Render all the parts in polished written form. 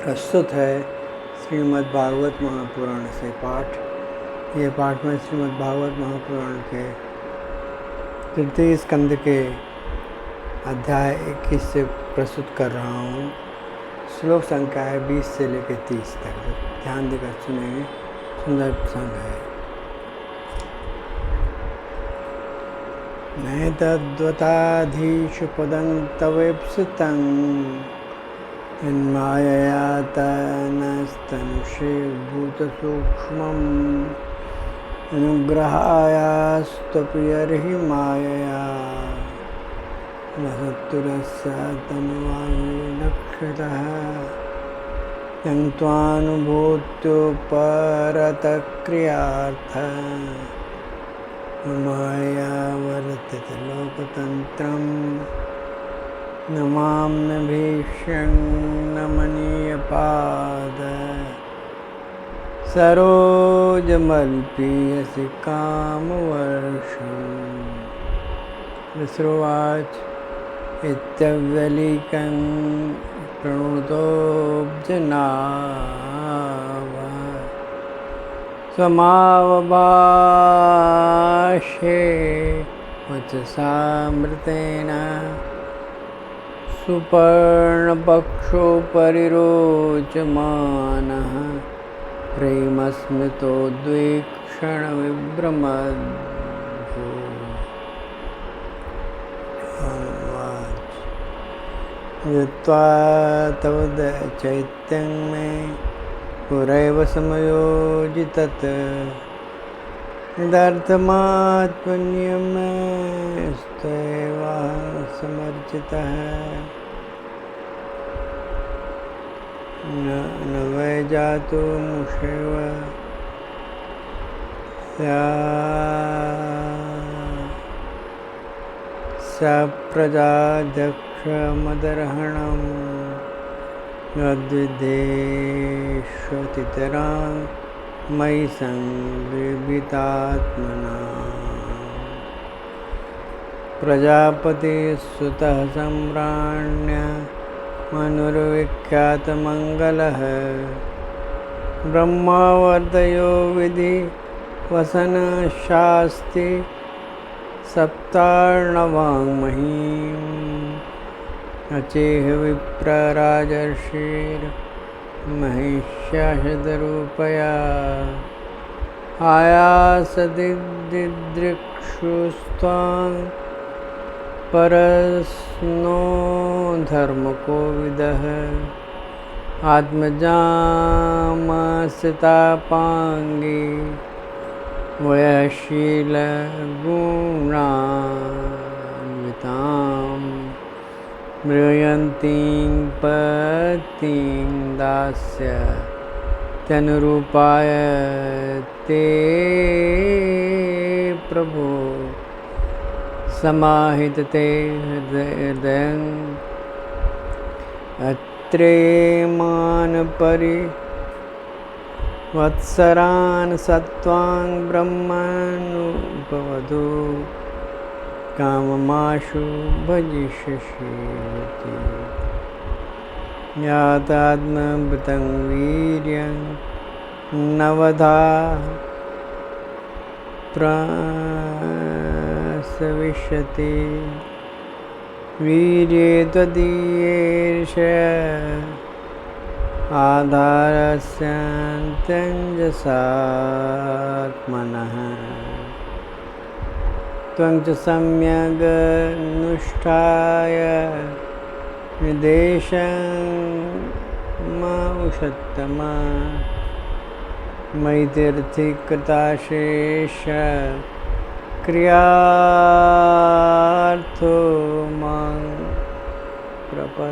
प्रस्तुत है श्रीमद् भागवत महापुराण से पाठ। ये पाठ में श्रीमद् भागवत महापुराण के तृतीय स्कंद के अध्याय 21 से प्रस्तुत कर रहा हूँ। श्लोक संख्या है 20 से लेकर 30 तक। ध्यान देकर सुनेंगे, सुंदर प्रसंग है। नैतद्वताधीषु पदं तवेप्सितं यन्मायया तनस्तनुषीभूतसूक्ष्मम् अनुग्रहायास्त्वप्यर्हि मायया न सत्तुरस्य तनुवायुलक्षतः यं त्वानुभूत्योपरतक्रियार्थ माया वर्तते लोकतन्त्रम् नमाम्य भीष्यं नमनीयपाद सरोजमल्पीयसि कामवर्षम्। विश्रुवाच इत्यव्यलीकं प्रणुतोऽब्जनाभ समावभाषे वचसामृतेन सुपर्णपक्षो परिरोचमानः प्रेमस्मितोद्वीक्षणविभ्रमद्भो। यत्त्वा तव चैत्यं मे पुरैव समयोजितत् यदार्थमात्मन्यमस्त्वैवाहं समर्चितः न वै जातु मुषैव सप्रजाध्यक्षमदर्हणम् यद्विदेष्वतितरां मयि संविभितात्मना। प्रजापतिसुतः सम्राण्य मनुर्विख्यातमङ्गलः ब्रह्मावर्तयो विधिवसनशास्ति सप्तार्णवाङ्महीं अचेह विप्रराजर्षिर्महिष्याशदरूपया आयासदिदृक्षुस्त्वां परस्नो धर्मकोविदः आत्मजामासितापाङ्गी वयशीलगुणान्विताम् मृयन्तीं पतिं दास्य तनुरूपाय ते प्रभो समाहितते हृदयं अत्रेमान् परिवत्सरान् सत्त्वां ब्रह्मणुपवधू काममाशु भजिष्यसि ज्ञातात्मभृतं वीर्यं नवधा प्रसविष्यति वीर्ये त्वदीयेष आधारस्यान्तञ्जसात्मनः त्वं च सम्यगनुष्ठाय निर्देशं मौषत्तमा मयि तीर्थीकृताशेष क्रियार्थो मां प्रपंसते।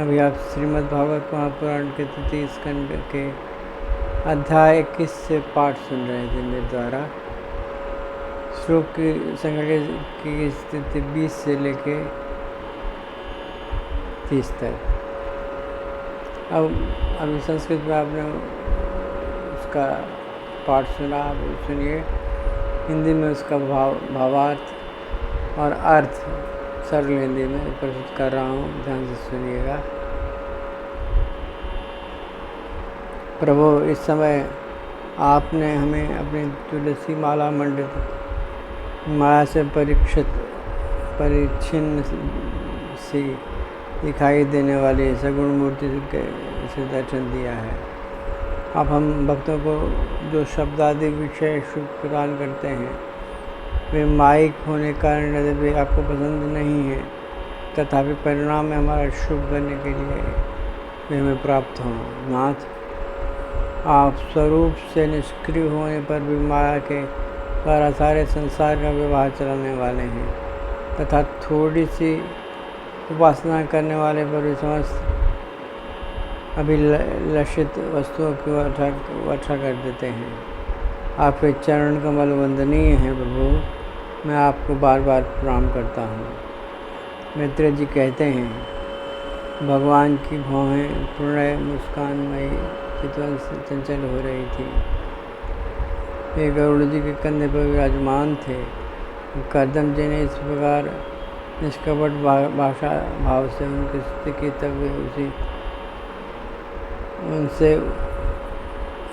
अभी आप श्रीमद् भागवत महापुराण के तृतीय स्कंद के अध्याय 21 से पाठ सुन रहे थे मेरे द्वारा। श्लोक की संख्या की स्थिति 20 से लेके 30 तक। अब अभी संस्कृत में आपने उसका पाठ सुना, आप सुनिए। हिंदी में उसका भावार्थ और अर्थ सरल हिंदी में प्रस्तुत कर रहा हूँ, ध्यान से सुनिएगा। प्रभु, इस समय आपने हमें अपनी तुलसी माला मंडित माया से परिच्छिन्न सी दिखाई देने वाली सगुण मूर्ति से दर्शन दिया है। आप हम भक्तों को जो शब्द आदि विषय शुभ प्रदान करते हैं वे माइक होने के कारण यदि आपको पसंद नहीं है, तथापि परिणाम में हमारा शुभ करने के लिए वे हमें प्राप्त हों। नाथ, आप स्वरूप से निष्क्रिय होने पर भी माया के द्वारा सारे संसार का व्यवहार चलाने वाले हैं, तथा थोड़ी सी उपासना करने वाले पर भी समस्त अभिलषित वस्तुओं की वर्षा कर देते हैं। आपके चरण कमल वंदनीय हैं प्रभु, मैं आपको बार बार प्रणाम करता हूँ। मित्र जी कहते हैं, भगवान की भौहें प्रणय मुस्कानमयी चितवन से चंचल हो रही थी। वे गरुड़ जी के कंधे पर विराजमान थे। कर्दम जी ने इस प्रकार निष्कपट भाषा भाव से उनकी स्तुति की, तब वे उनसे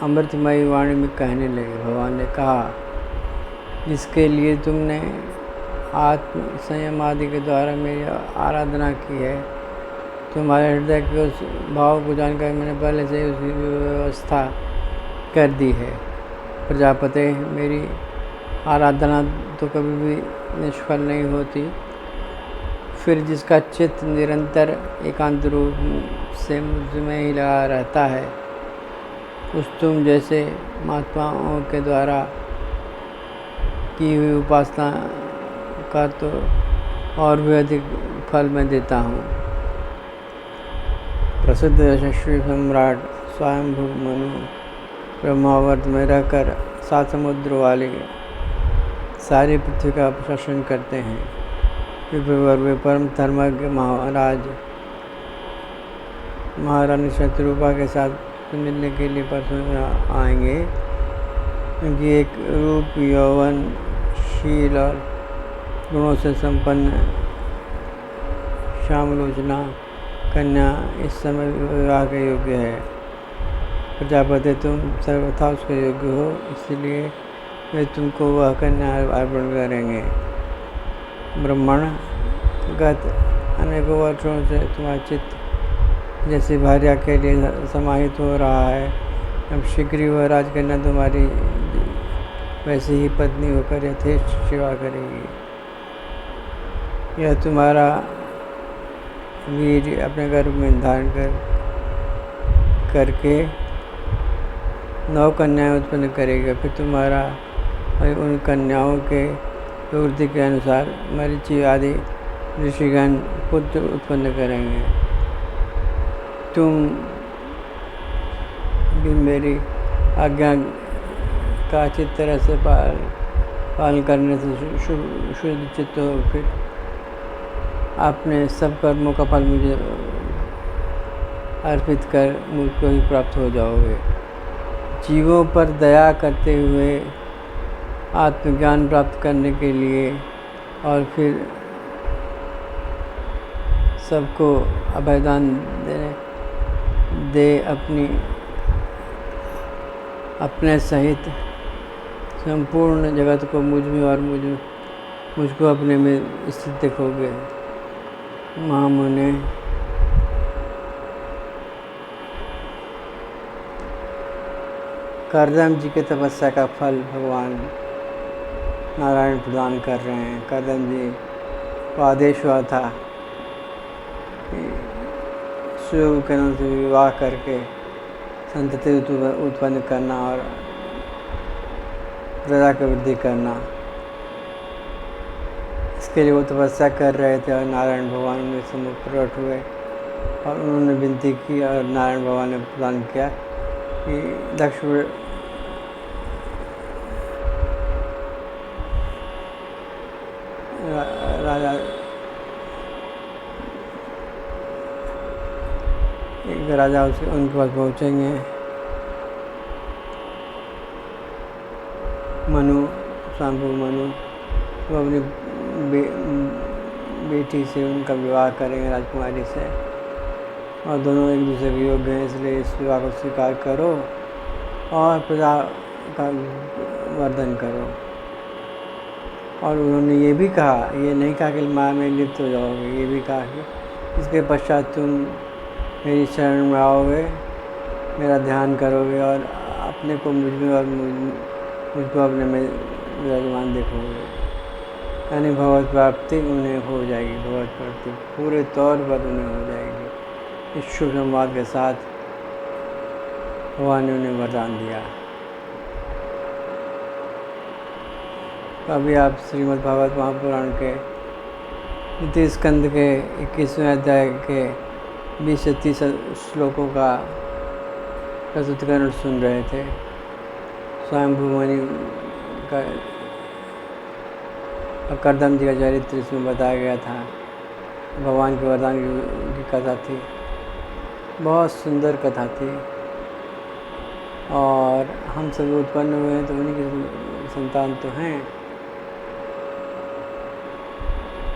अमृतमयी वाणी में कहने लगे। भगवान ने कहा, जिसके लिए तुमने आत्म संयम आदि के द्वारा मेरी आराधना की है, तुम्हारे हृदय के उस भाव को जानकर मैंने पहले से उसकी व्यवस्था कर दी है। प्रजापते, मेरी आराधना तो कभी भी निष्फल नहीं होती, फिर जिसका चित्त निरंतर एकांत रूप से मुझ में ही लगा रहता है, उस तुम जैसे महात्माओं के द्वारा की हुई उपासना का तो और भी अधिक फल मैं देता हूँ। प्रसिद्ध यशस्वी सम्राट स्वयंभू मनु ब्रह्मावर्त में रहकर 7 समुद्र वाली सारी पृथ्वी का शासन करते हैं। वे परम धर्मज्ञ महारानी शत्रुपा के साथ मिलने के लिए परसों आएंगे। उनकी एक रूप, यौवन, शील और गुणों से संपन्न श्यामलोचना कन्या इस समय विवाह के योग्य है। प्रजापति, तुम सर्वथा उसके योग्य हो, इसलिए वे तुमको वह कन्या अर्पण करेंगे। ब्रह्मण गत अनेकों वर्षों से तुम्हारा चित्त जैसी भार्या के लिए समाहित हो रहा है, अब शीघ्र ही वह राजकन्या तुम्हारी वैसे ही पत्नी होकर यथेष्ट सेवा करेगी। यह तुम्हारा वीर अपने गर्भ में धारण करके 9 कन्याएं उत्पन्न करेगा। फिर तुम्हारा उन कन्याओं के प्रवृत्ति के अनुसार मरीचि आदि ऋषिगण पुत्र उत्पन्न करेंगे। तुम भी मेरी आज्ञा का अच्छी तरह से पालन करने से शुद्ध चित्त हो, फिर अपने सब कर्मों का फल मुझे अर्पित कर मुझको ही प्राप्त हो जाओगे। जीवों पर दया करते हुए आत्मज्ञान प्राप्त करने के लिए और फिर सबको अभयदान दे अपने सहित संपूर्ण जगत को मुझ में और मुझको अपने में स्थित देखोगे। महामुने, कर्दम जी के तपस्या का फल भगवान नारायण प्रदान कर रहे हैं। कर्दम जी को आदेश हुआ था कि शिव के नाम से विवाह करके संतति उत्पन्न करना और प्रजा की वृद्धि करना। इसके लिए वो तपस्या कर रहे थे और नारायण भगवान उनके सम्मुख प्रकट हुए और उन्होंने विनती की और नारायण भगवान ने प्रदान किया कि दक्ष राजा एक राजा उनके पास पहुँचेंगे। स्वयंभू मनु वो अपनी बेटी से उनका विवाह करेंगे, राजकुमारी से, और दोनों एक दूसरे के योग्य हैं, इसलिए इस विवाह को स्वीकार करो और प्रजा का वर्धन करो। और उन्होंने ये भी कहा, ये नहीं कहा कि माया में लिप्त हो जाओगे, ये भी कहा कि इसके पश्चात तुम मेरी शरण में आओगे, मेरा ध्यान करोगे और अपने को मुझ में और मुझको अपने में विराजमान देखोगे, यानी भगवत प्राप्ति उन्हें हो जाएगी। भगवत प्राप्ति पूरे तौर पर उन्हें हो जाएगी। इस शुभ संवाद के साथ भगवान ने उन्हें वरदान दिया। तो अभी आप श्रीमद् भागवत महापुराण के द्वितीय स्कंद के 21वें अध्याय के 20 से 30 श्लोकों का प्रस्तुतिकरण सुन रहे थे। स्वयंभू मुनि का कर्दम जी का चरित्र इसमें बताया गया था। भगवान के वरदान की कथा थी, बहुत सुंदर कथा थी। और हम सभी उत्पन्न हुए हैं तो उन्हीं की संतान तो हैं।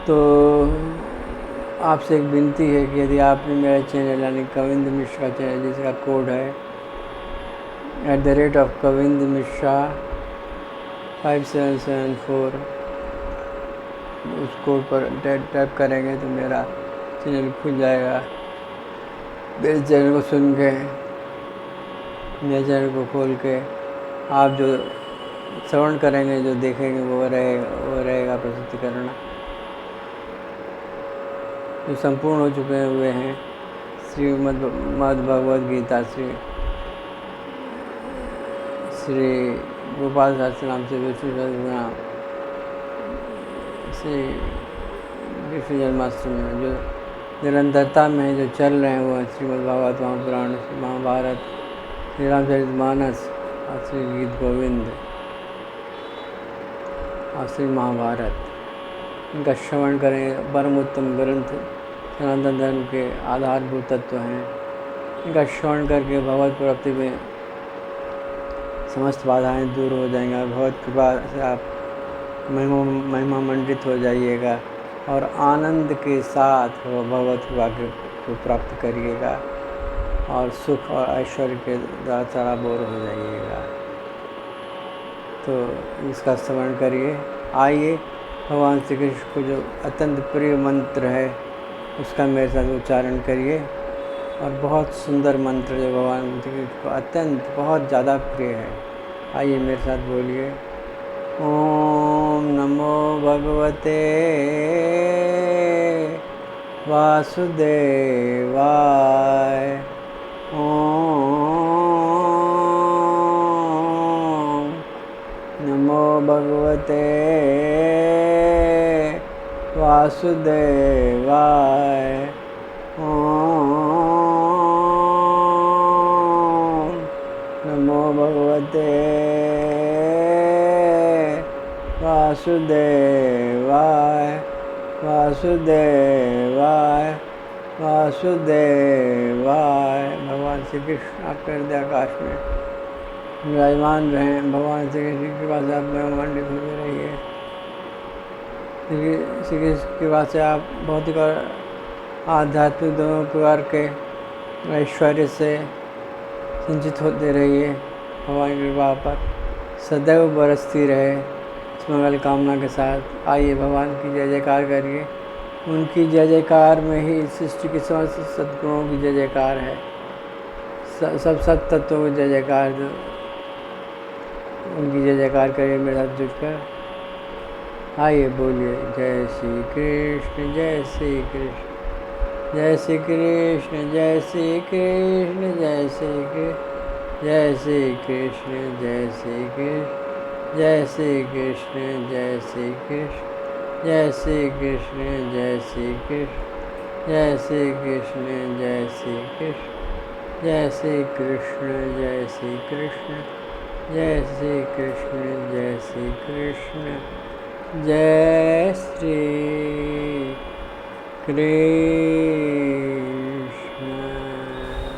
तो आपसे एक विनती है कि यदि आपने मेरा चैनल यानी कविंद मिश्रा का चैनल, जिसका कोड है @कविंद मिश्रा 5774, उस कोड पर टैप करेंगे तो मेरा चैनल खुल जाएगा। मेरे चैनल को सुन के, मेरे चैनल को खोल के आप जो श्रवण करेंगे, जो देखेंगे वो रहेगा प्रस्तुतिकरण जो संपूर्ण हो चुके हुए हैं। श्रीमद् भगवद गीता श्री गोपाल शास्त्री नाम से विष्णु सहस्त्रनाम, श्री कृष्ण जन्माष्टमी में जो निरंतरता में जो चल रहे हैं वो श्रीमद् भागवत महापुराण, महाभारत, श्री रामचरितमानस और श्री गीत गोविंद और श्री महाभारत, इनका श्रवण करें। परम उत्तम ग्रंथ सनातन धर्म के आधारभूत तत्व हैं। इनका श्रवण करके भगवत प्राप्ति में समस्त बाधाएं दूर हो जाएंगी और भगवत कृपा से आप महिमा मंडित हो जाइएगा और आनंद के साथ भगवत कृपा को प्राप्त करिएगा और सुख और ऐश्वर्य के द्वारा सराबोर हो जाइएगा। तो इसका श्रवण करिए। आइए भगवान श्री कृष्ण को जो अत्यंत प्रिय मंत्र है उसका मेरे साथ उच्चारण करिए। और बहुत सुंदर मंत्र जो भगवान श्री कृष्ण को अत्यंत बहुत ज़्यादा प्रिय है। आइए मेरे साथ बोलिए। ओम नमो भगवते वासुदेवाय। ओम नमो भगवते वासुदेवाय। ओम नमो भगवते वासुदेवाय। वासुदेवाय वासुदेवाय। भगवान श्री कृष्ण आपके हृदय आकाश में विराजमान रहें। भगवान श्री कृष्ण की कृपा से आप ब्रह्मांडित होते रहिए। श्री कृष्ण की कृपा से आप भौतिक और आध्यात्मिक दोनों प्रकार के ऐश्वर्य से सिंचित होते रहिए। भगवान की कृपा पर सदैव बरसती रहे इस मंगल कामना के साथ। आइए भगवान की जय जयकार करिए। उनकी जय जयकार में ही सृष्टि के समस्त सद्गुणों की जय जयकार है। सब सत तत्वों की जय जयकार, उनकी जय जयकार करिए मेरे साथ जुटकर। आइए बोलिए जय श्री कृष्ण जय श्री कृष्ण जय श्री कृष्ण जय श्री कृष्ण जय श्री कृष्ण जय श्री कृष्ण जय श्री कृष्ण जय श्री कृष्ण जय श्री कृष्ण जय श्री कृष्ण जय श्री कृष्ण जय श्री कृष्ण जय श्री कृष्ण जय श्री कृष्ण जय श्री कृष्ण जय श्री कृष्ण जय श्री कृष्ण जय श्री कृष्ण।